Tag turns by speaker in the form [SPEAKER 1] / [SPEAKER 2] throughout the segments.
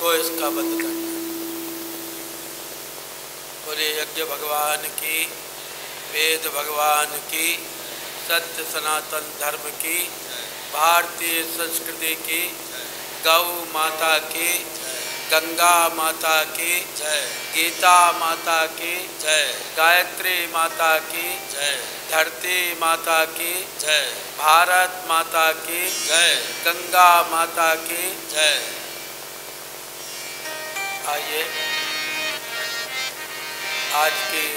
[SPEAKER 1] को इसका बंद करना। बोले यज्ञ भगवान की, वेद भगवान की, सत्य सनातन धर्म की, भारतीय संस्कृति की, गौ माता की, गंगा माता की जय, गीता माता की जय, गायत्री माता की जय, धरती माता की जय, भारत माता की जय, गंगा माता की जय। आइए आज की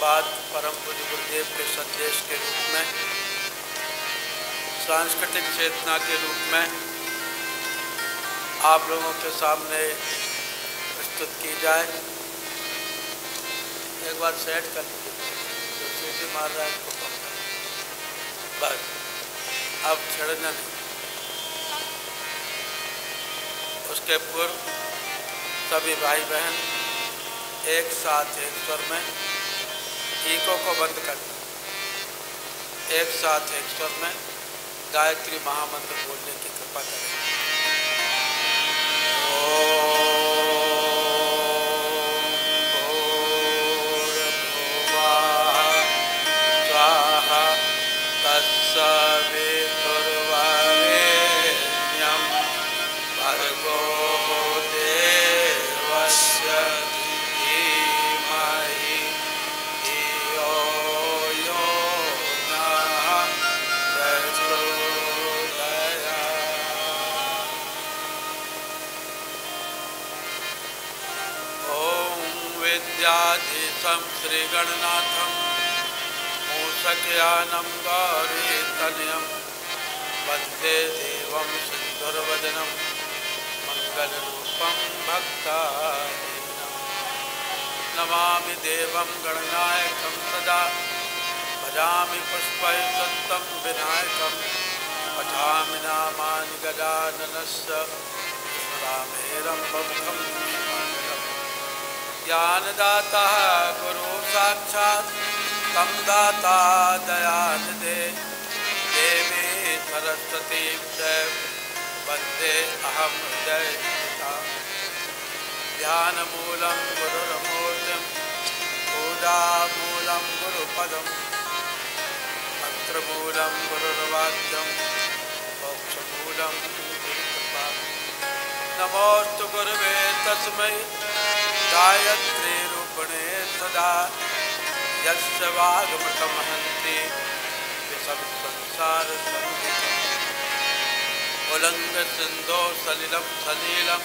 [SPEAKER 1] बात परम पूज्य गुरुदेव के संदेश के रूप में, सांस्कृतिक चेतना के रूप में आप लोगों के सामने प्रस्तुत की जाए। एक बार सेट कर लीजिए, जो सीटी मार रहा है उसको कम कर, बस अब छेड़ना नहीं। उसके पूर्व सभी भाई बहन एक साथ एक स्वर में इको को बंद कर, एक साथ एक स्वर में गायत्री महामंत्र बोलने की कृपा करें। विद्याधीशं श्रीगणनाथं मूषकयानं गौरीतनयं वन्दे देवं सिन्धुर्वदनं मङ्गलरूपं भक्तानां। नमामि देवं गणनायकं सदा भजामि पुष्पैर्दत्तं विनायकं पठामि नामानि गजाननस्य स्मरामि रम्भमुखं। ज्ञानदाता गुरु साक्षात् तं दाता दयानिधे, देवी सरस्वती वन्दे अहं हृदयस्थिता। ध्यानमूलं गुरुर्मूर्तिं, पूजामूलं गुरुपदं, मंत्रमूलं गुरुर्वाक्यं, मोक्षमूलं गुरुकृपा। नमोस्तु गुरुवे तस्मै गायत्री रूपणे सदा, यस्य वाग्मृतमहन्ति विषम संसार संहितम्। उल्लङ्घ सिन्धो सलिलं सलीलं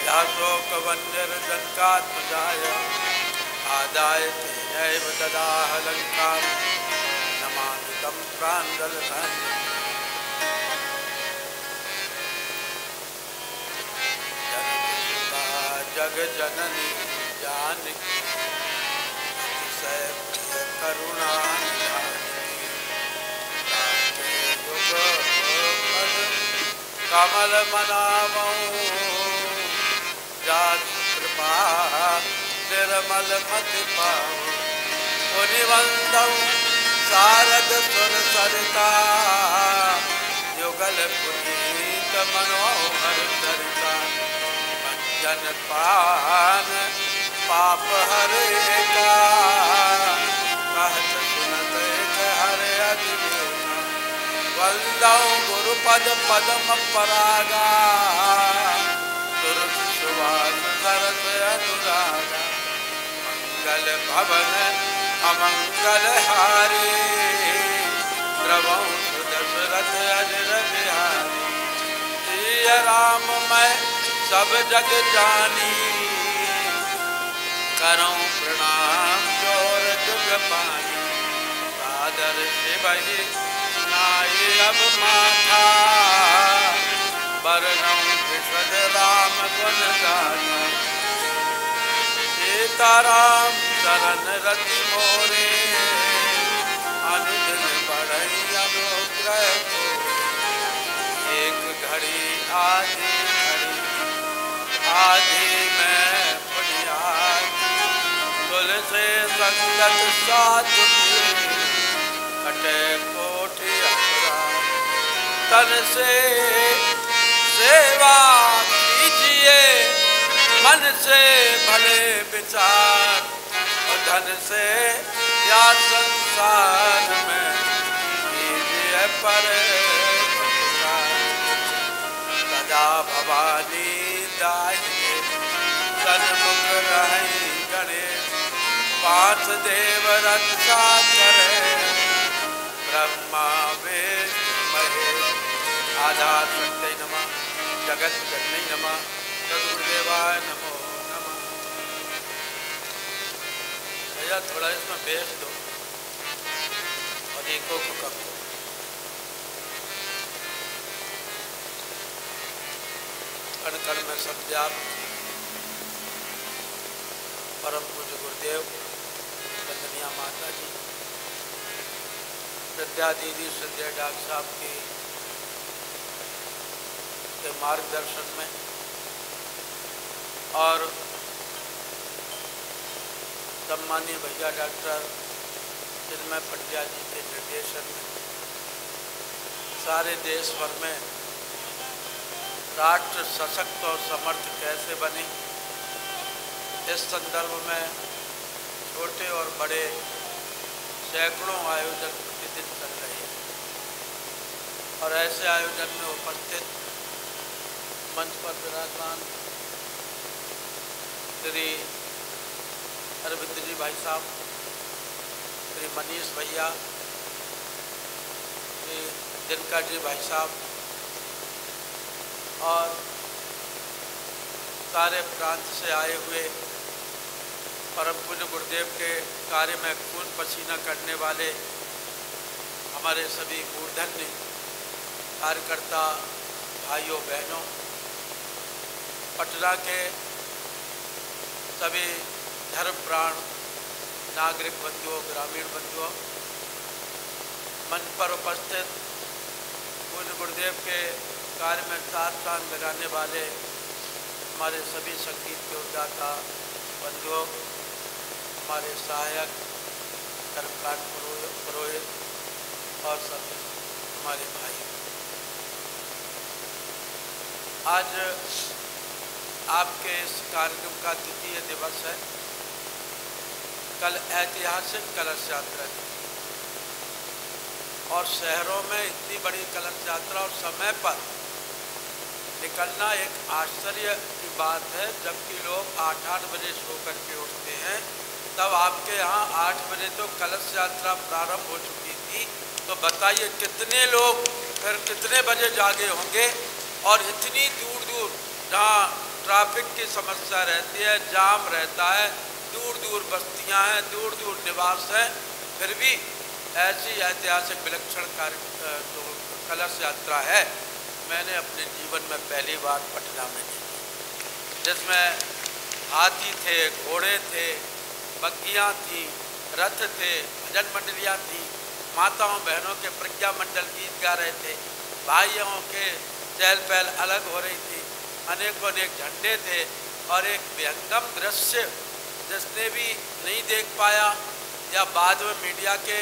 [SPEAKER 1] व्यासोकवन्यर्जनकात्मजाय, आदाय तेनैव ददाह लङ्कां, नमामि तं प्राञ्जलधान्यम्। जग जननी जानकी अतिशय प्रिय करुणा निधानकी, कमल मनावऊं जासु कृपा निर्मल मति पाऊं। मुनि वंदऊं शारद सुर सरिता, युगल पुनीत मनोहर चरिता। जन पान पाप हरेगा, कहत सुनत हरे अधिवेगा। वंदऊं गुरुपद पदम परागा, सुरत सुवास सरस अनुरागा। मंगल भवन अमंगल हारी, द्रवऊं सुदशरथ अजर बिहारी। सिय राम मैं सब जग जानी, करऊं प्रणाम जोर जुग पानी। सादर सिवहि नाई अब माथा, बरनऊं विशद राम गुण गाथा। सीताराम शरण रति मोरे, अनुदिन बढ़ई अनुग्रह को। एक घड़ी आधी घड़ी आधी में पुनियादी, तुलसी संगत साधु की, कटे कोटि अपराध। तन से सेवा कीजिए, मन से भले विचार, और धन से या संसार में कीजिए पर सदा भवानी दाहिने सन्मुख रहे गणेश, पांच देव रक्षा करे, ब्रह्मा विष्णु महेश। आधार शक्ति नमः, जगत जननी नमः, सद्गुरुदेवाय नमो नमः। भैया थोड़ा इसमें बेच दो और एको को कम दो। कण कण में संध्याप परम पूज्य गुरुदेव वंदनिया माता जी, विद्या दीदी संध्या डॉक्टर साहब के मार्गदर्शन में और सम्मानीय भैया डॉक्टर चिन्मय पंड्या जी के निर्देशन में सारे देश भर में राष्ट्र सशक्त और समर्थ कैसे बने, इस संदर्भ में छोटे और बड़े सैकड़ों आयोजन प्रतिदिन चल रहे हैं। और ऐसे आयोजन में उपस्थित मंच पर विराजमान श्री अरविंद जी भाई साहब, श्री मनीष भैया, श्री दिनकर जी भाई साहब और सारे प्रांत से आए हुए परम पूज्य गुरुदेव के कार्य में खून पसीना करने वाले हमारे सभी मूर्धन्य कार्यकर्ता भाइयों बहनों, पटना के सभी धर्म प्राण नागरिक बंधुओं, ग्रामीण बंधुओं, मंच पर उपस्थित पूज्य गुरुदेव के कार्य में साथ साथ लगाने वाले हमारे सभी संगीत के उद्दाता बंधुओं, हमारे सहायक धर्मकांड पुरोहित और सभी हमारे भाई, आज आपके इस कार्यक्रम का द्वितीय दिवस है। कल ऐतिहासिक कलश यात्रा थी और शहरों में इतनी बड़ी कलश यात्रा और समय पर निकलना एक आश्चर्य की बात है, जबकि लोग 8-8 बजे सो करके उठते हैं। तब आपके यहाँ 8 बजे तो कलश यात्रा प्रारंभ हो चुकी थी। तो बताइए कितने लोग फिर कितने बजे जागे होंगे। और इतनी दूर दूर जहाँ ट्रैफिक की समस्या रहती है, जाम रहता है, दूर दूर बस्तियाँ हैं, दूर दूर निवास हैं, फिर भी ऐसी ऐतिहासिक विलक्षण कार्य जो कलश यात्रा है मैंने अपने जीवन में पहली बार पटना में देखी, जिसमें हाथी थे, घोड़े थे, बग्गियाँ थी, रथ थे, भजन मंडलियाँ थी, माताओं बहनों के प्रज्ञा मंडल गीत गा रहे थे, भाइयों के चहल पहल अलग हो रही थी, अनेकों अनेक झंडे थे। और एक विहंगम दृश्य जिसने भी नहीं देख पाया या बाद में मीडिया के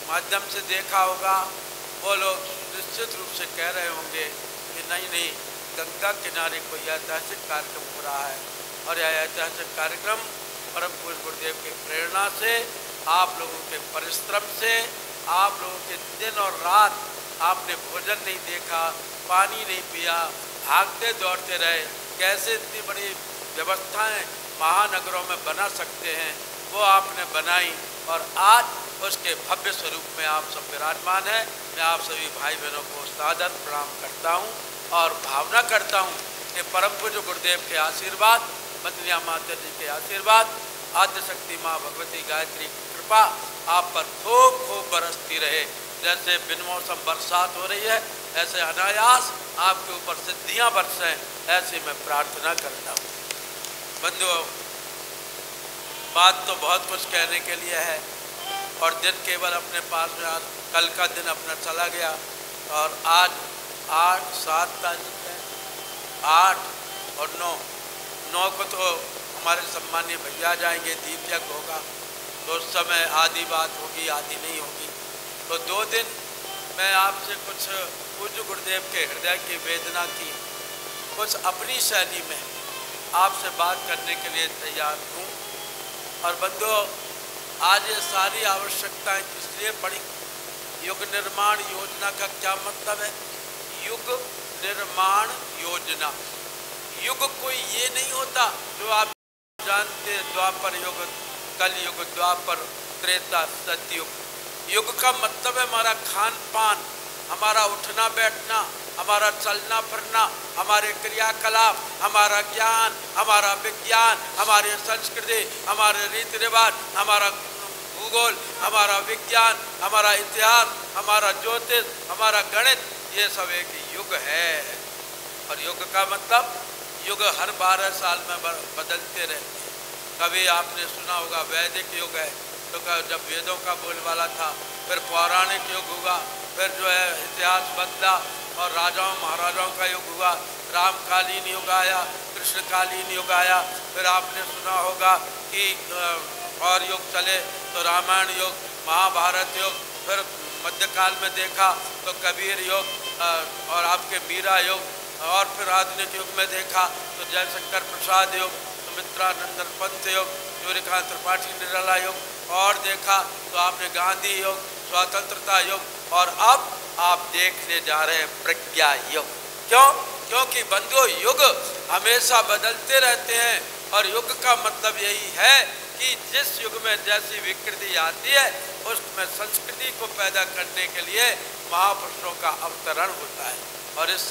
[SPEAKER 1] माध्यम से देखा होगा, वो लोग निश्चित रूप से कह रहे होंगे कि नहीं गंगा किनारे कोई ऐतिहासिक कार्यक्रम हो रहा है। और यह ऐतिहासिक कार्यक्रम परम पूज्य गुरुदेव की प्रेरणा से, आप लोगों के परिश्रम से, आप लोगों के दिन और रात आपने भोजन नहीं देखा, पानी नहीं पिया, भागते दौड़ते रहे, कैसे इतनी बड़ी व्यवस्थाएं महानगरों में बना सकते हैं वो आपने बनाई। और आज उसके भव्य स्वरूप में आप सब विराजमान हैं। मैं आप सभी भाई बहनों को सादर प्रणाम करता हूं और भावना करता हूं कि परम पूज्य गुरुदेव के आशीर्वाद, वंदनीय माता जी के आशीर्वाद, आद्यशक्ति माँ भगवती गायत्री की कृपा आप पर खूब खूब बरसती रहे। जैसे बिन मौसम बरसात हो रही है, ऐसे अनायास आपके ऊपर सिद्धियाँ बरसें, ऐसी मैं प्रार्थना करता हूँ। बंधुओं, बात तो बहुत कुछ कहने के लिए है और दिन केवल अपने पास में, आज कल का दिन अपना चला गया और आज 8-7 तारीख है, 8 और 9 को तो हमारे सम्मानीय भैया जाएंगे, दीप यज्ञ होगा, तो उस समय आधी बात होगी, आधी नहीं होगी। तो 2 दिन मैं आपसे कुछ पूज्य गुरुदेव के हृदय की वेदना की कुछ अपनी शैली में आपसे बात करने के लिए तैयार हूँ। और बंधुओं, आज ये सारी आवश्यकताएं इसलिए पड़ी। युग निर्माण योजना का क्या मतलब है? युग निर्माण योजना, युग कोई ये नहीं होता जो आप जानते हैं, द्वापर युग, कल युग, द्वापर, त्रेता, सतयुग। युग का मतलब है हमारा खान पान, हमारा उठना बैठना, हमारा चलना फिरना, हमारे क्रियाकलाप, हमारा ज्ञान, हमारा विज्ञान, हमारी संस्कृति, हमारे रीति रिवाज, हमारा भूगोल, हमारा विज्ञान, हमारा इतिहास, हमारा ज्योतिष, हमारा गणित, ये सब एक युग है। और युग का मतलब, युग हर 12 साल में बदलते रहते हैं। कभी आपने सुना होगा वैदिक युग है, तो जब वेदों का बोलबाला था, फिर पौराणिक युग हुआ, फिर जो है इतिहास बदला और राजाओं महाराजाओं का युग हुआ, रामकालीन युग आया, कृष्णकालीन युग आया, फिर आपने सुना होगा कि और युग चले तो रामायण युग, महाभारत युग, फिर मध्यकाल में देखा तो कबीर युग और आपके मीरा युग, और फिर आधुनिक युग में देखा तो जयशंकर प्रसाद युग, सुमित्रानंदन पंत युग, सूर्यकांत त्रिपाठी निराला युग, और देखा तो आपने गांधी युग, स्वतंत्रता युग, और अब आप देखने जा रहे हैं प्रज्ञा युग। क्यों? क्योंकि बंधुओं, युग हमेशा बदलते रहते हैं। और युग का मतलब यही है कि जिस युग में जैसी विकृति आती है, उसमें संस्कृति को पैदा करने के लिए महापुरुषों का अवतरण होता है। और इस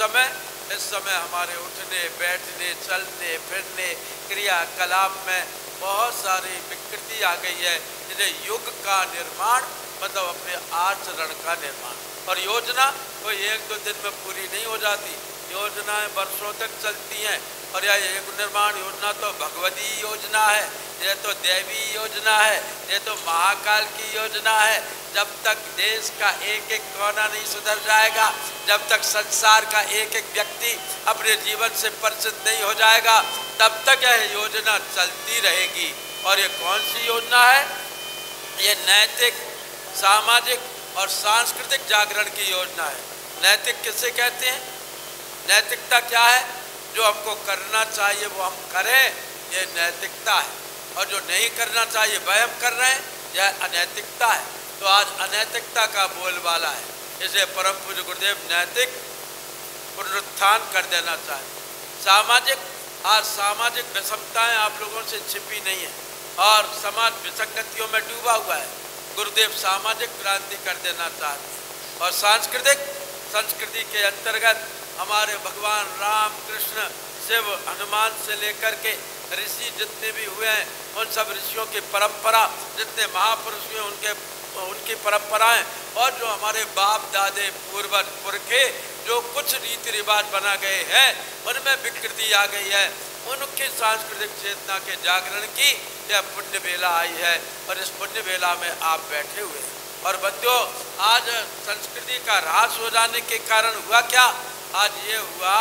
[SPEAKER 1] समय हमारे उठने बैठने चलने फिरने क्रियाकलाप में बहुत सारी विकृति आ गई है। जिन्हें युग का निर्माण मतलब अपने आचरण का निर्माण। और योजना कोई 1-2 दिन में पूरी नहीं हो जाती, योजनाएं वर्षों तक चलती हैं। और यह युग निर्माण योजना तो भगवती योजना है, ये तो देवी योजना है, ये तो महाकाल की योजना है। जब तक देश का एक एक कोना नहीं सुधर जाएगा, जब तक संसार का एक एक व्यक्ति अपने जीवन से परिचित नहीं हो जाएगा, तब तक यह योजना चलती रहेगी। और ये कौन सी योजना है? ये नैतिक, सामाजिक और सांस्कृतिक जागरण की योजना है। नैतिक किसे कहते हैं? नैतिकता क्या है? जो हमको करना चाहिए वो हम करें, ये नैतिकता है। और जो नहीं करना चाहिए वह हम कर रहे हैं, यह अनैतिकता है। तो आज अनैतिकता का बोलबाला है। इसे परम पूज्य गुरुदेव नैतिक पुनरुत्थान कर देना चाहिए। सामाजिक, आज सामाजिक विषमताएं आप लोगों से छिपी नहीं है और समाज विसंगतियों में डूबा हुआ है। गुरुदेव सामाजिक क्रांति कर देना चाहते हैं। और सांस्कृतिक, संस्कृति के अंतर्गत हमारे भगवान राम, कृष्ण, शिव, हनुमान से लेकर के ऋषि जितने भी हुए हैं, उन सब ऋषियों की परंपरा, जितने महापुरुष हुए उनकी परंपराएं, और जो हमारे बाप दादे पूर्वज पुरखे जो कुछ रीति रिवाज बना गए हैं, उनमें विकृति आ गई है। उनकी सांस्कृतिक चेतना के जागरण की यह पुण्य बेला आई है। और इस पुण्य बेला में आप बैठे हुए हैं। और बंधुओं, आज संस्कृति का ह्रास हो जाने के कारण हुआ क्या? आज ये हुआ,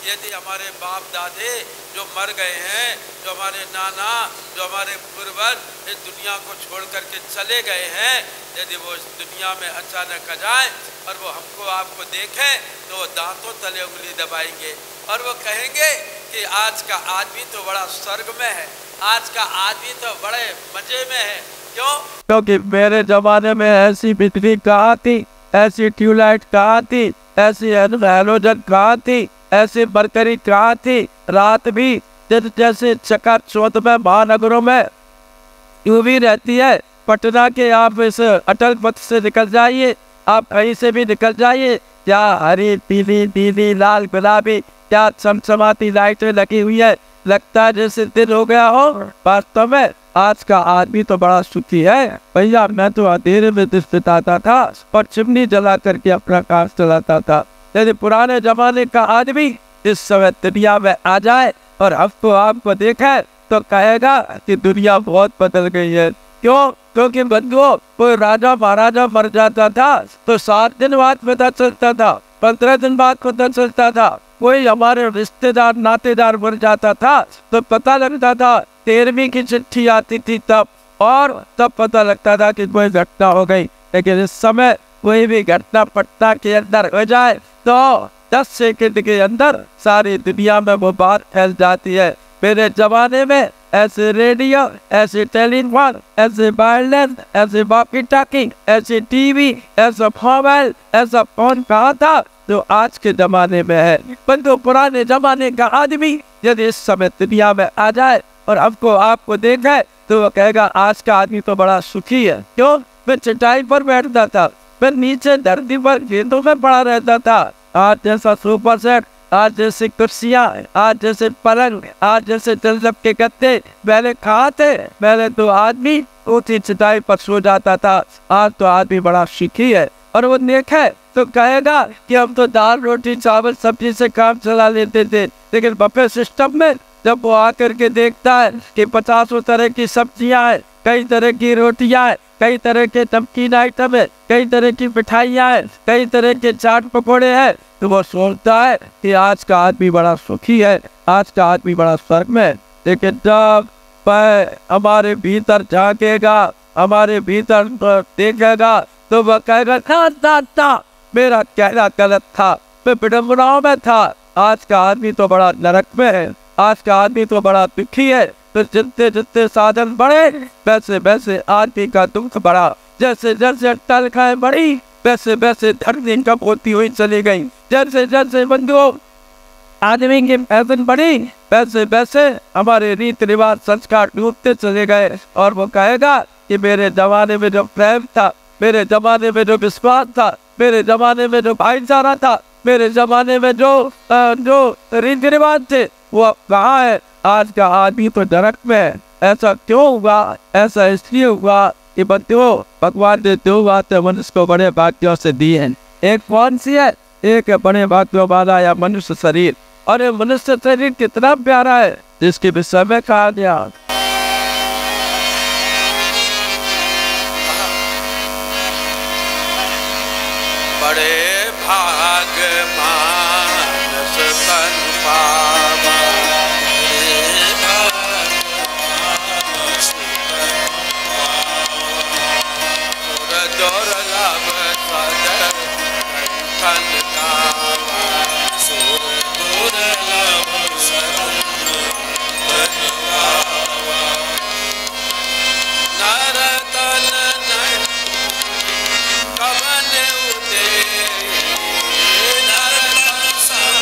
[SPEAKER 1] यदि हमारे बाप दादे जो मर गए हैं, जो हमारे नाना, जो हमारे पूर्वज इस दुनिया को छोड़ करके चले गए हैं, यदि वो इस दुनिया में अचानक आ जाए और वो हमको आपको देखें, तो वो दांतों तले उंगली दबाएंगे और वो कहेंगे कि आज का आदमी तो बड़ा स्वर्ग में है, आज का आदमी तो बड़े मजे में है। क्यों?
[SPEAKER 2] क्योंकि मेरे जमाने में ऐसी बिजली कहाँ थी, ऐसी ट्यूबलाइट कहाँ थी, ऐसी हैलोजन कहाँ थी, ऐसी मरकरी कहाँ थी। रात भी जैसे चकाचौंध में महानगरों में यूं भी रहती है। पटना के आप इस अटल पथ से निकल जाइए, आप कहीं से भी निकल जाइए, क्या हरी पीली नीली लाल गुलाबी क्या चमचमाती लाइटें लगी हुई है, लगता है जैसे दिन हो गया हो। वास्तव में आज का आदमी तो बड़ा सुखी है। भैया मैं तो अंधेरे में दिन बिताता था और चिमनी जला करके अपना काम चलाता था। यदि पुराने जमाने का आदमी इस समय दुनिया में आ जाए और हमको आपको देखे तो कहेगा कि दुनिया बहुत बदल गई है। क्यों? क्योंकि बंधुओं, कोई राजा महाराजा मर जाता था तो 7 दिन बाद पता चलता था, 15 दिन बाद पता चलता था। कोई हमारे रिश्तेदार नातेदार मर जाता था तो पता लगता था, 13वीं की चिट्ठी आती थी तब, और तब पता लगता था कि कोई घटना हो गई। लेकिन इस समय कोई भी घटना पटना के अंदर हो जाए तो 10 सेकंड के अंदर सारी दुनिया में वो बात फैल जाती है। मेरे जमाने में ऐसे रेडियो, ऐसे टेलीफोन, ऐसे वायरलेस, ऐसे वॉकी टॉकी, ऐसे टीवी, ऐसा मोबाइल, ऐसा फोन कहा था जो आज के जमाने में है। परंतु पुराने जमाने का आदमी यदि इस समय दुनिया में आ जाए और आपको देखे तो वो कहेगा आज का आदमी तो बड़ा सुखी है। क्यों? मैं चटाई पर बैठता था, मैं नीचे धरती पर गेंदों में पड़ा रहता था। आज जैसा सोफा सेट, आज जैसे कुर्सियाँ, आज जैसे पलंग, आज जैसे जलजब के गत्ते पहले कहाँ थे? पहले तो आदमी ऊंची चटाई पर सो जाता था। आज तो आदमी बड़ा सुखी है और वो देखे तो कहेगा कि हम तो दाल रोटी चावल सब्जी से काम चला लेते थे, लेकिन बफे सिस्टम में जब वो आकर के देखता है कि 50 तरह की सब्जियां हैं, कई तरह की रोटियां हैं, कई तरह के नमकीन आइटम है, कई तरह की मिठाइयाँ हैं, कई तरह के चाट पकौड़े हैं, तो वो सोचता है कि आज का आदमी बड़ा सुखी है, आज का आदमी बड़ा स्वर्ग में है। लेकिन जब हमारे भीतर झांकेगा, हमारे भीतर देखेगा तो वह कहेगा था मेरा कहना गलत था, मैं विडम्बनाओं में था। आज का आदमी तो बड़ा नरक में है, आज का आदमी तो बड़ा दुखी है। तो जितने जितने साधन बढ़े वैसे वैसे आदमी का दुख बढ़ा, जैसे जैसे तनख्वाहें बढ़ी वैसे वैसे धरती कम होती हुई चली गई, जैसे जैसे बंधुओं आदमी की पैदल बढ़ी वैसे वैसे हमारे रीति रिवाज संस्कार डूबते चले गए। और वो कहेगा कि मेरे जमाने में जो प्रेम था, मेरे जमाने में जो विश्वास था, मेरे जमाने में जो भाईचारा था, मेरे जमाने में जो रीति रिवाज थे वो अब कहाँ है? आज का आदमी तो नरक में है। ऐसा क्यों हुआ? ऐसा इसलिए हुआ कि बंधुओं भगवान ने 2 बातें मनुष्य को बड़े भाग्यों से दी हैं। एक कौन सी है? एक है बड़े भाग्यों वाला या मनुष्य शरीर। और ये मनुष्य शरीर कितना प्यारा है जिसके विषय में कहा गया,
[SPEAKER 1] बड़े भाग मानस तन पावा, दुर्लभ सदर कंठन कावा, दुर्लभ सदर कंठन कावा, नरतन नर कवन उदे, नरतन सन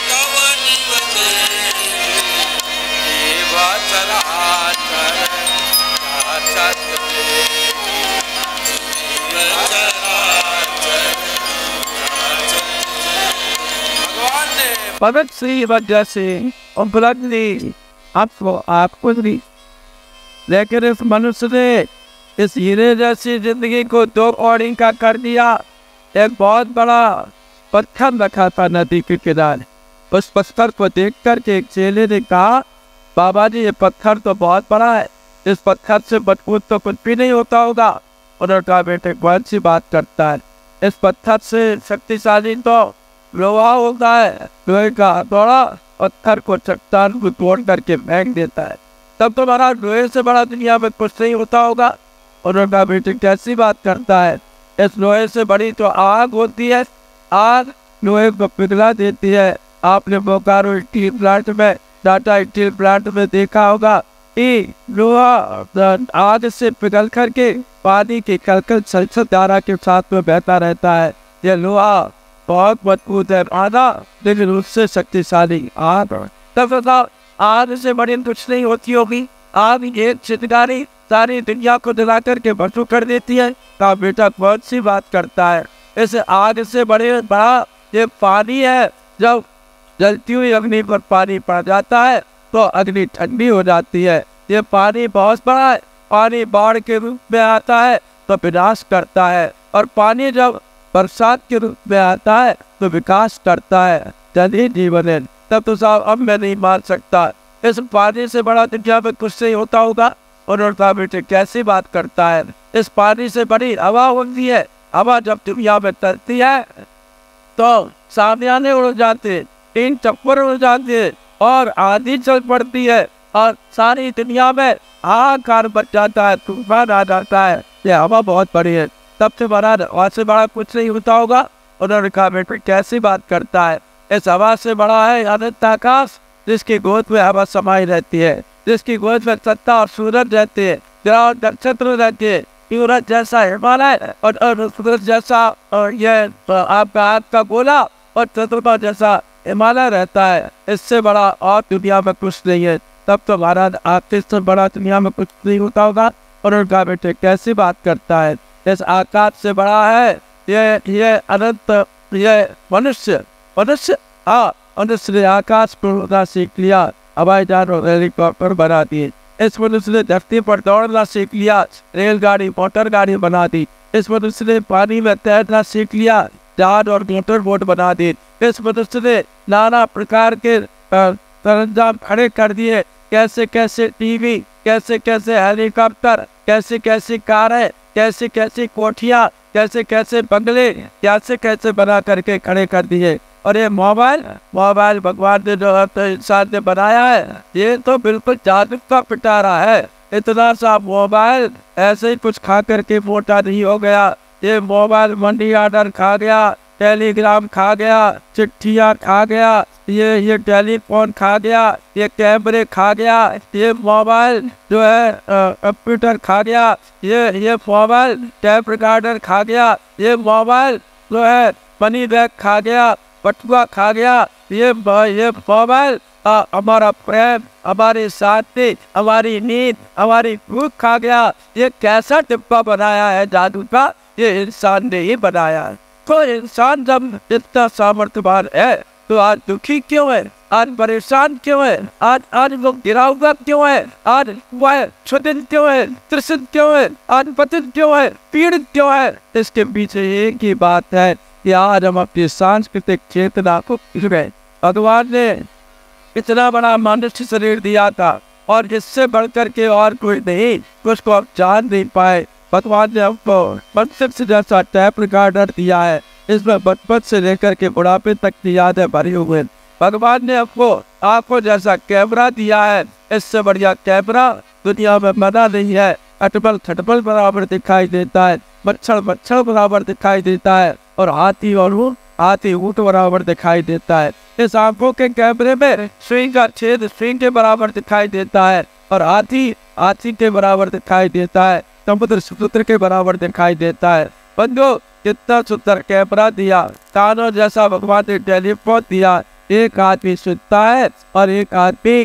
[SPEAKER 1] कवन उदे, जीव चराचर राचत
[SPEAKER 2] पवित्र श्री वजह से उपलब्धि आपको दी। लेकिन इस मनुष्य ने इस हीरे जैसी जिंदगी को 2 कौड़ी का कर दिया। एक बहुत बड़ा पत्थर रखा था नदी के किनारे, उस पत्थर को देख कर के एक चेले ने कहा, बाबा जी ये पत्थर तो बहुत बड़ा है, इस पत्थर से मजबूत तो कुछ भी नहीं होता होगा। उन्होंने कहा बेटे कौन सी बात करता है, इस पत्थर से शक्तिशाली तो लोहा होता है, लोहे का हथौड़ा पत्थर को चट्टान को तोड़ करके फेंक देता है, तब तो महाराज लोहे से बड़ा दुनिया में कुछ नहीं होता होगा। उन्होंने कहा बेटे कैसी बात करता है, इस लोहे से बड़ी तो आग होती है, आग लोहे को पिघला देती है। आपने बोकारो स्टील प्लांट में, टाटा स्टील प्लांट में देखा होगा कि लोहा आग से पिघल करके पानी की कलकल छलछल धारा के साथ में बहता रहता है। यह लोहा बहुत मजबूत है आधा, लेकिन उससे शक्तिशाली आग। तब बताओ आग से बड़ी कुछ नहीं होती होगी। आग एक चिंगारी सारी दुनिया को जला करके भस्म कर देती है। कहा बेटा कौन सी बात करता है, इस आग से बड़े बड़ा ये पानी है। जब जलती हुई अग्नि पर पानी पड़ जाता है तो अग्नि ठंडी हो जाती है। ये पानी बहुत बड़ा है, पानी बाढ़ के रूप में आता है तो विनाश करता है, और पानी जब बरसात के रूप में आता है तो विकास करता है। जल ही जीवन है। तब तो साहब अब मैं नहीं मान सकता, इस पानी से बड़ा दुनिया में कुछ नहीं होता होगा। उन्होंने कहा बेटे कैसी बात करता है, इस पानी से बड़ी हवा होती है। हवा जब दुनिया में चलती है तो सामियाने उड़ जाते, 3 चक्कर उड़ जाते और आंधी चल पड़ती है और सारी दुनिया में हाहाकार बच जाता है, तूफान आ जाता है। ये हवा बहुत बड़ी है। तब से बड़ा हवा से बड़ा कुछ नहीं होता होगा। उन्होंने कहा बेटे कैसी बात करता है, इस हवा से बड़ा है अनंत आकाश, जिसकी गोद में हवा समाई रहती है, जिसकी गोद में सत्ता और सूरज रहती है, ग्रह और नक्षत्र रहती है, सूरज जैसा हिमालय और सूरज जैसा ये आपका हाथ का गोला और चंद्रमा जैसा हिमालय रहता है। इससे बड़ा और दुनिया में कुछ नहीं है। तब तो महाराज आपसे से बड़ा दुनिया में कुछ नहीं होता होगा। और उनका बेटे कैसी बात करता है, इस आकाश से बड़ा है ये अनंत, ये मनुष्य हाँ मनुष्य ने आकाश पर उड़ना सीख लिया, हवाई जहाज और हेलीकॉप्टर बना दिए। इस मनुष्य ने धरती पर दौड़ना सीख लिया, रेलगाड़ी मोटर गाड़ी बना दी। इस मनुष्य ने पानी में तैरना सीख लिया, जहाज और मोटर बोट बना दी। इस मनुष्य ने नाना प्रकार के सरंजाम खड़े कर दिए, कैसे कैसे टीवी, कैसे कैसे हेलीकॉप्टर, कैसे कैसे कारें, कैसे कैसे कोठियाँ, कैसे कैसे बंगले, कैसे कैसे बना करके खड़े कर दिए। और ये मोबाइल भगवान ने जो इंसान ने बनाया है, ये तो बिल्कुल जादू का पिटारा है। इतना सा मोबाइल ऐसे ही कुछ खा करके मोटा नहीं हो गया। ये मोबाइल मनी ऑर्डर खा गया, टेलीग्राम खा गया, चिट्ठियाँ खा गया, ये टेलीफोन खा गया, ये कैमरे खा गया, ये मोबाइल जो है कंप्यूटर खा गया, ये मोबाइल टैप रिकॉर्डर खा गया, ये मोबाइल जो है मनी बैग खा गया, बटुआ खा गया, ये मोबाइल हमारा प्रेम, हमारी शांति, हमारी नींद, हमारी भूख खा गया। ये कैसा डिब्बा बनाया है जादू का, ये इंसान ने ही बनाया है। तो इंसान जब इतना सामर्थ्यवान है तो आज दुखी क्यों है, आज परेशान क्यों है, आज वो गिरा हुआ क्यों है, आज वह क्षुधित क्यों है, तृषित क्यों है, आज पतित क्यों है, पीड़ित क्यों है? इसके पीछे एक ही बात है कि आज हम अपनी सांस्कृतिक चेतना को भूल गए। भगवान ने इतना बड़ा मनुष्य शरीर दिया था और इससे बढ़कर के और कोई नहीं, उसको आप जान नहीं पाए। भगवान ने हमको मनुष्य जैसा टैप रिकॉर्डर दिया है, इसमें बचपन से लेकर के बुढ़ापे तक की यादें भरी हुई हैं। भगवान ने हमको आंखों जैसा कैमरा दिया है, इससे बढ़िया कैमरा दुनिया में बना नहीं है। अटपल बराबर दिखाई देता है, मच्छर बराबर दिखाई देता है और हाथी ऊँट बराबर दिखाई देता है। इस आंखों के कैमरे में सुई का छेद सुई के बराबर दिखाई देता है और हाथी के बराबर दिखाई देता है, समुद्र के बराबर दिखाई देता है। बंधु कितना सुंदर कैमरा दिया, कानों जैसा भगवान ने टेलीफोन दिया। एक आदमी सुनता है और एक आदमी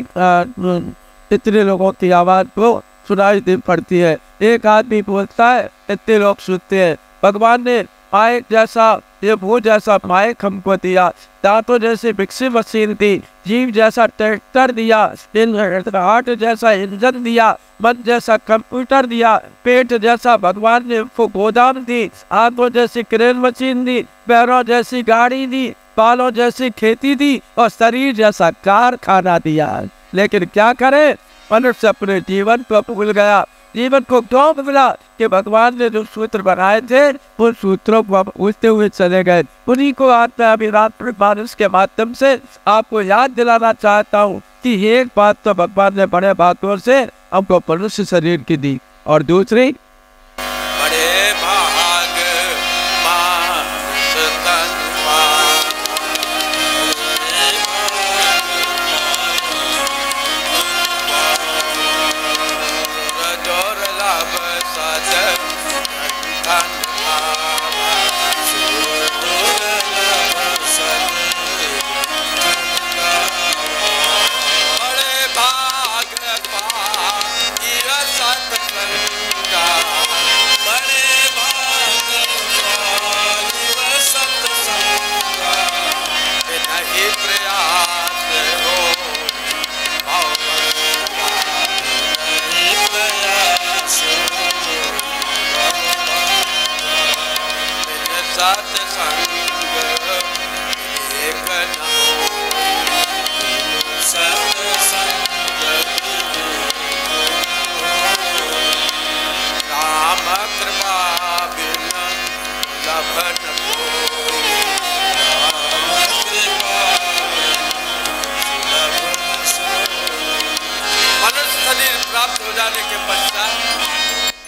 [SPEAKER 2] इतने लोगों की आवाज को सुनाई दे पड़ती है। एक आदमी बोलता है, इतने लोग सुनते हैं। भगवान ने माइक जैसा, ये भूत जैसा माइक हमको दिया, दांतों जैसी मिक्सी मशीन दी, जीव जैसा ट्रैक्टर दिया, हार्ट जैसा इंजन दिया, मन जैसा कंप्यूटर दिया, पेट जैसा भगवान ने हमको गोदाम दी, आंखों जैसी क्रेन मशीन दी, पैरों जैसी गाड़ी दी, बालों जैसी खेती दी और शरीर जैसा कारखाना दिया। लेकिन क्या करे, मनुष्य अपने जीवन को भूल गया। जीवन को क्यों मिला कि भगवान ने जो सूत्र बनाए थे उन सूत्रों को हम पूछते हुए चले गए। उन्हीं को आज मैं अभी रात्रि मानस के माध्यम से आपको याद दिलाना चाहता हूँ कि एक बात तो भगवान ने बड़े बातों से हमको मनुष्य शरीर की दी और दूसरी
[SPEAKER 1] बड़े भाग मानस तन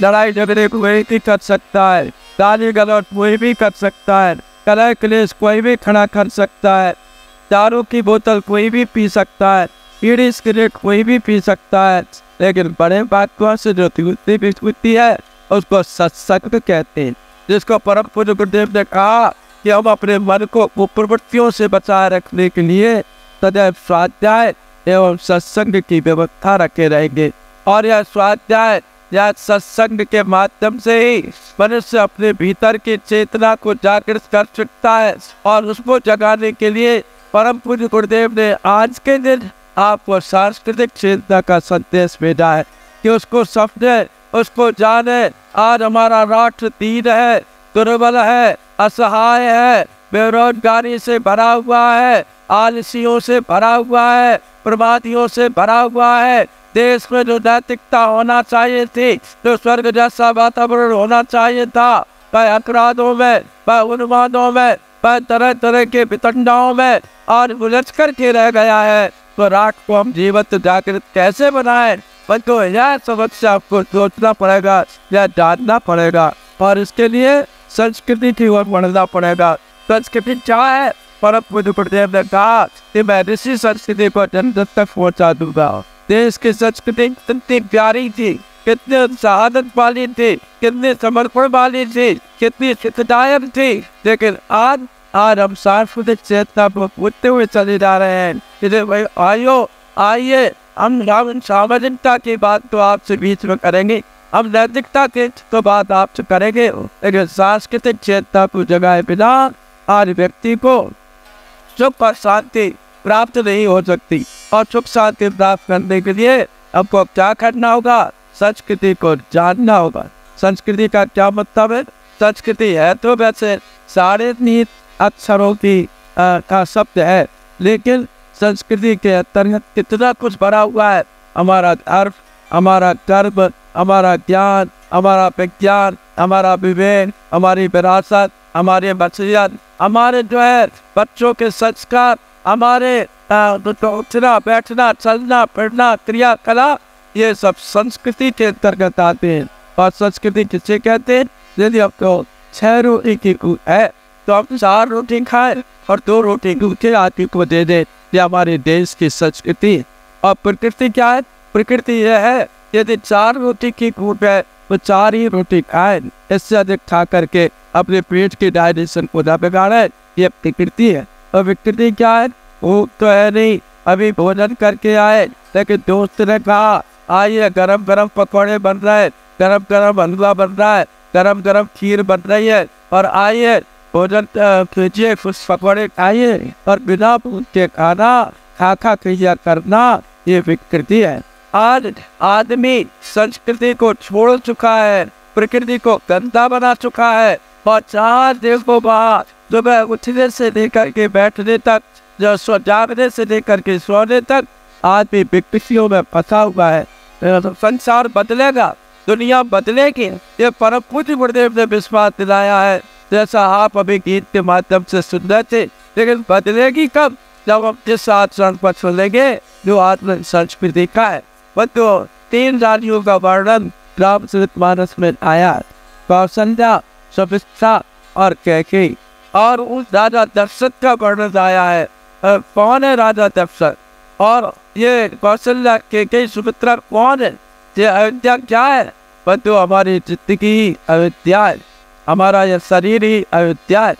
[SPEAKER 2] लड़ाई झगड़े कोई भी कर सकता है, गाली गलौज कोई भी कर सकता है, कलह क्लेश कोई भी खड़ा कर सकता है, दारू की बोतल कोई भी पी सकता है, बीड़ी सिगरेट कोई भी पी सकता है, लेकिन बड़े वाक्यों से जो होती है उसको सत्संग कहते हैं। जिसको परम पूज्य गुरुदेव ने कहा कि हम अपने मन को कुप्रवृत्तियों से बचाए रखने के लिए सदैव स्वाध्याय एवं सत्संग की व्यवस्था रखे रहेंगे। और यह स्वाध्याय या सत्संग के माध्यम से ही मनुष्य अपने भीतर की चेतना को जागृत कर सकता है। और उसको जगाने के लिए परम पूज्य गुरुदेव ने आज के दिन आपको सांस्कृतिक चेतना का संदेश भेजा है कि उसको समझे, उसको जाने। आज हमारा राष्ट्र दीन है, दुर्बल है, असहाय है, बेरोजगारी से भरा हुआ है, आलसियों से भरा हुआ है, प्रमादियों से भरा हुआ है। देश में जो नैतिकता होना चाहिए थी, जो स्वर्ग जैसा वातावरण होना चाहिए था, वह अपराधों में, वह उन्मादों में, वह तरह तरह के वितंडाओं में और उलझ कर के रह गया है। तो राष्ट्र को हम जीवंत जागृत कैसे बनाए, तो यह समस्या आपको सोचना पड़ेगा, यह जानना पड़ेगा। और इसके लिए संस्कृति की ओर बढ़ना पड़ेगा। संस्कृति क्या है? परम पूज्य गुरुदेव ने कहा कि मैं ऋषि संस्कृति को जन जन तक पहुँचा दूंगा। देश की संस्कृति कितनी प्यारी थी, कितनी शहादत वाली थी, कितनी समर्पण वाली थी, कितनी हितदायक थी, लेकिन आज हम सांस्कृतिक चेतना को भूलते हुए चले जा रहे हैं। इसलिए भाई आइए हम सामाजिकता की बात तो आपसे बीच में करेंगे, हम नैतिकता की तो बात आपसे करेंगे, लेकिन सांस्कृतिक चेतना को जगाए बिना आज व्यक्ति को सुख और शांति प्राप्त नहीं हो सकती। और सुख शांति प्राप्त करने के लिए आपको क्या करना होगा? संस्कृति को जानना होगा। संस्कृति का क्या मतलब है? संस्कृति है तो वैसे साढ़े 3 अक्षरों का शब्द है, लेकिन संस्कृति के अंतर्गत कितना कुछ भरा हुआ है। हमारा धर्म, हमारा कर्म, हमारा ज्ञान, हमारा विज्ञान, हमारा विवेक, हमारी विरासत, हमारे वसीयत, हमारे जो है बच्चों के संस्कार, हमारे उठना बैठना चलना फिरना क्रियाकलाप, ये सब संस्कृति के अंतर्गत आते हैं। और संस्कृति किसे कहते हैं? यदि आपको 6 रोटी की भूख है तो आप 4 रोटी खाएं और 2 रोटी भूखे आदमी को दे दें। ये हमारे देश की संस्कृति। और प्रकृति क्या है? प्रकृति यह है यदि 4 रोटी की भूख है तो 4 ही रोटी खाएं, इससे अधिक खा करके अपने पेट के डाइजेशन को न बिगाड़े। ये प्रकृति है। और विकृति क्या है? भूख तो है नहीं, अभी भोजन करके आए, लेकिन दोस्त ने कहा आइए गरम गरम पकौड़े बन रहे हैं, गरम गरम हलवा बन रहा है, गरम गरम खीर बन रही है, और आइए भोजन कीजिए, कुछ पकौड़े खाइए। और बिना भूख के खाना खा क्रिया करना, ये विकृति है। आज आदमी संस्कृति को छोड़ चुका है, प्रकृति को गंदा बना चुका है। और 4 देखो बाहर सुबह उठने से लेकर के बैठने तक, जो जागने से लेकर के सोने तक आदमी विकृतियों में फंसा हुआ है। तो संसार बदलेगा, दुनिया बदलेगी, ये परम पूज्य गुरुदेव ने विश्वास दिलाया है। जैसा आप अभी गीत के माध्यम से सुन रहे थे, लेकिन बदलेगी कब? जब हम जिस आचरण पर चलेंगे जो आत्म संस्कृति का है। तो 3 रानियों का वर्णन रामचरितमानस में आया, कौशल्या, सुमित्रा और कैकेयी। और उस राजा दशरथ का वर्णन आया है। कौन है राजा दशरथ? और ये कौशल्या, कैकेयी, सुमित्रा कौन है? ये अयोध्या क्या है? तो हमारी जिंदगी ही अयोध्या है, हमारा यह शरीर ही अयोध्या है,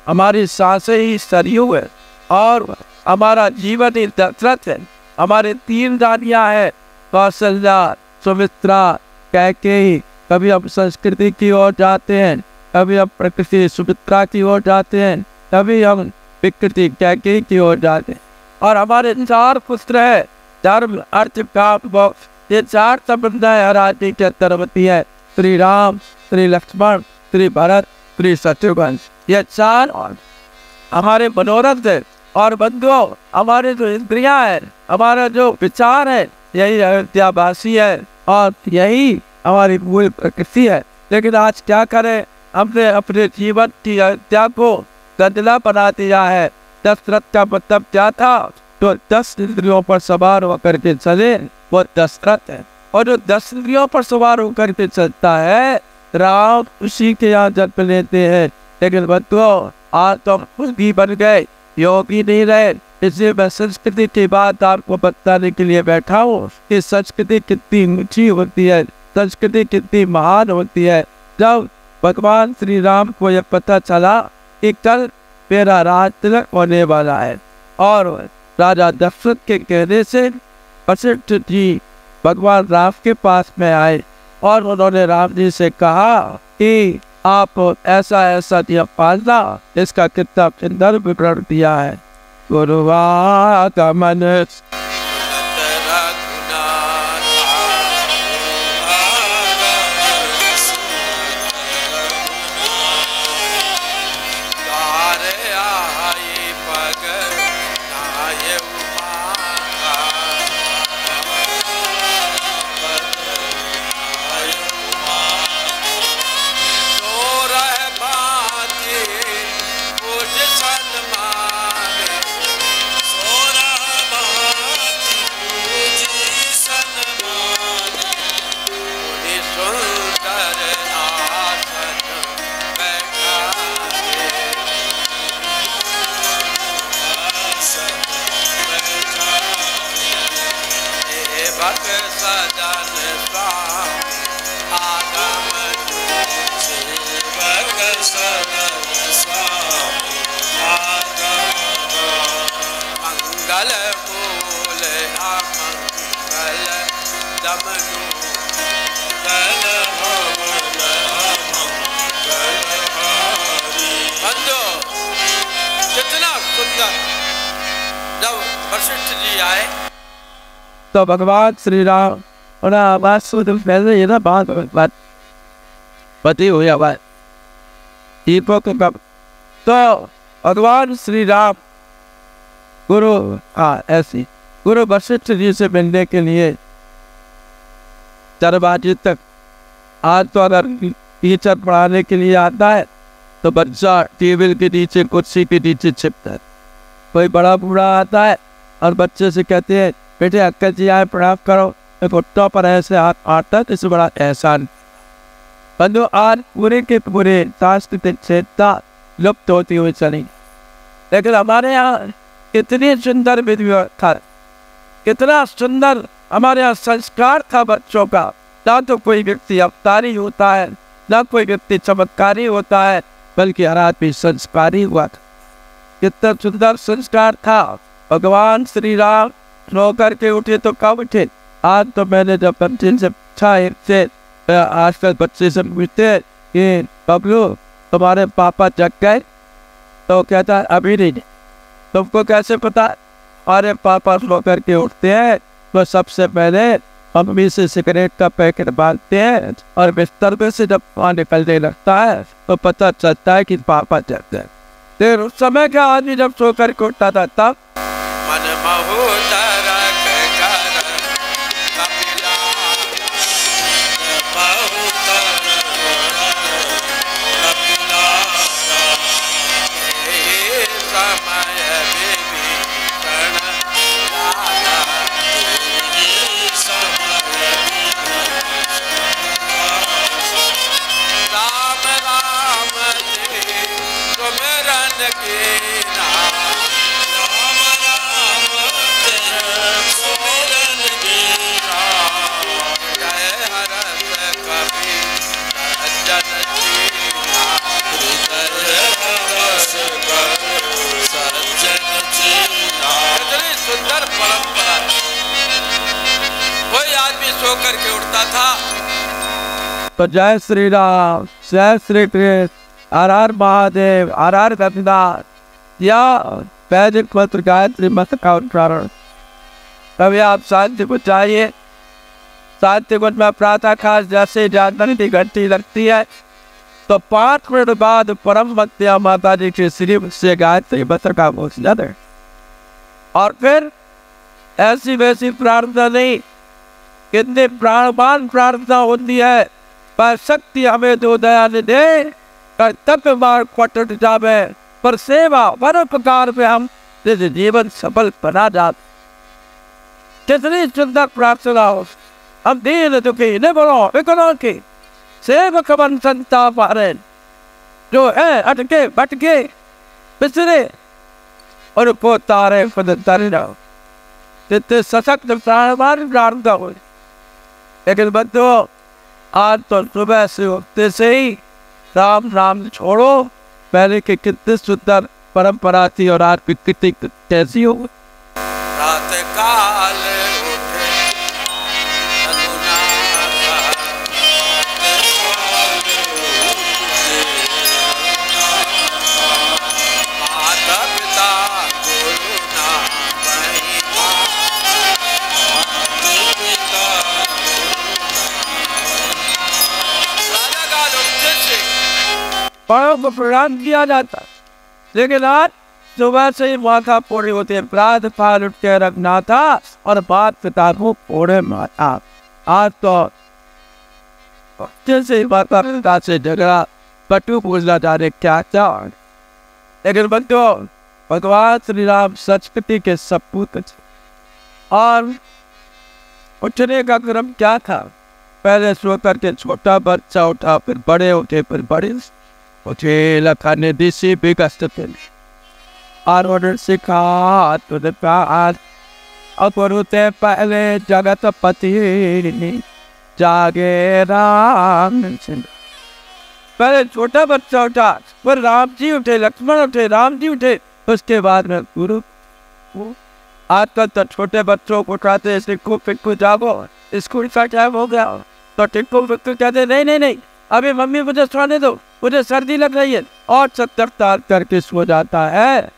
[SPEAKER 2] हमारी सांसें ही सरयू है, और हमारा जीवन ही दशरथ है। हमारे 3 रानियां हैं, कौशल्या, सुमित्रा, कैकेयी। कभी हम संस्कृति की ओर जाते हैं, कभी हम प्रकृति सुमित्रा की ओर जाते हैं, कभी हम विकृति कैकेयी की ओर जाते हैं। और हमारे 4 पुत्र हैं, धर्म अर्थ काम मोक्ष। ये 4 संबंधाएं हर आदमी के अंदर होती है। श्री राम, श्री लक्ष्मण, श्री भरत, श्री शत्रुघ्न, ये 4 हमारे मनोरथ है। और बंधुओं, हमारे जो इंद्रियां हैं, हमारा जो विचार है, यही अयोध्यावासी है और यही हमारी मूल प्रकृति है। लेकिन आज क्या करें? हमने अपने जीवन की अयोध्या को गंदला बना दिया है। दशरथ का मतलब क्या था? तो 10 इंद्रियों पर सवार होकर के चले, वो दशरथ है। और जो 10 इंद्रियों पर सवार होकर के चलता है, राम उसी के यहाँ जन्म लेते हैं। लेकिन बंधुओं, आज तो भी बन गए, योगी नहीं रहे। इसलिए मैं संस्कृति की बात आपको बताने के लिए बैठा हूँ कि संस्कृति कितनी ऊंची होती है, संस्कृति कितनी महान होती है। जब भगवान श्री राम को यह पता चला कि कल मेरा राज तिलक होने वाला है, और राजा दशरथ के कहने से वशिष्ठ जी भगवान राम के पास में आए और उन्होंने राम जी से कहा कि आप ऐसा ऐसा नियम पालना। इसका कितना सुंदर विवरण दिया है। गुरुवागमन जब वशिष्ठ जी आए तो भगवान श्री राम और आवाज पहले ये ना बात बती हुई आवाज तो भगवान श्री राम गुरु ऐसी गुरु वशिष्ठ जी से मिलने के लिए 4 बजे तक। आज तो अगर टीचर पढ़ाने के लिए आता है तो बच्चा टेबल के नीचे कुर्सी के नीचे छिपता है। कोई बड़ा बूढ़ा आता है और बच्चे से कहते हैं बेटे अंकल जी आए प्रणाम करो, घुटनों पर ऐसे हाथ आता तो इसे बड़ा एहसान। बंधु आज पूरे के पूरे सांस्कृतिक चेतना लुप्त होती हुई चली, लेकिन हमारे यहाँ कितनी सुंदर विधि व्यवस्था, कितना सुंदर हमारे यहाँ संस्कार था बच्चों का। ना तो कोई व्यक्ति अवतारी होता है, ना कोई व्यक्ति चमत्कारी होता है, बल्कि हर आदमी संस्कारी हुआ था। कितना सुंदर संस्कार था। भगवान श्री राम सो करके उठे तो कब उठे? आज तो मैंने जब बच्चे से पूछा, एक से आजकल बच्चे से पूछते कि बबलू तुम्हारे पापा जग गए, तो कहता है अभी नहीं। तुमको कैसे पता? अरे पापा सो करके उठते हैं तो सबसे पहले मम्मी से सिगरेट का पैकेट बांधते हैं और बिस्तर में से जब वहाँ निकलने लगता है तो पता चलता है कि पापा जग गए। फिर उस समय का आदमी जब सो करके उठता था तब करके उठता था तो जय श्री राम, जय श्री कृष्ण, हर हर महादेव, हर हर गंगा या वैदिक मंत्र गायत्री मंत्र का उच्चारण। तभी आप शांति को चाहिए। शांति को में प्रातः काल जैसे जानवर की घंटी लगती है तो 5 मिनट बाद परम भक्तिया माता जी के श्री से गायत्री मंत्र का घोषणा है। और फिर ऐसी वैसी प्रार्थना नहीं, कितने प्राणवान प्रार्थना होती है। पर शक्ति हमें दो दया दे, कर्तव्य मार्ग पटट जावे, पर सेवा परोपकार पे हम जीवन सफल बना जाते। कितनी सुंदर प्रार्थना हो। हम दीन दुखी निबलो विकलों की सेवक बन संताप हरें, जो है अटके भटके पिछड़े और को तारे पदतारे रहो जितने सशक्त प्राणवान प्रार्थना हो। लेकिन बच्चों आज तो सुबह से उठते से ही राम राम छोड़ो, पहले के कितने सुंदर परंपरा थी और आज की कितनी कैसी हो।
[SPEAKER 1] रात काल उठे माता पिता गुरु ना
[SPEAKER 2] बड़ों को प्रणाम किया जाता, लेकिन आज सुबह से ही माथा फोड़े होते, प्रात काल उठ के रखना था और बात पिता को फोड़े माता। आज तो जैसे ही माता पिता से झगड़ा पटु पूछना जाने क्या क्या। लेकिन बच्चों भगवान श्री राम संस्कृति के सपूत थे और उठने का क्रम क्या था। पहले सो करके छोटा बच्चा उठा, फिर बड़े उठे, फिर बड़े उठे। लखा ने दिशी भी कष्ट थे और ऑर्डर सिखा तुझे प्यार अपरुते पहले जगत पति जागे राम। पहले छोटा बच्चा उठा, फिर राम जी उठे, लक्ष्मण उठे, राम जी उठे, उसके बाद में गुरु। आजकल तो छोटे बच्चों को उठाते टिक्कू पिक्कू जागो, स्कूल का टाइम हो गया तो टिक्कू पिक्कू कहते नहीं नहीं नहीं अभी मम्मी मुझे सोने दो, मुझे सर्दी लग रही है, और 70 साल करके सो जाता है।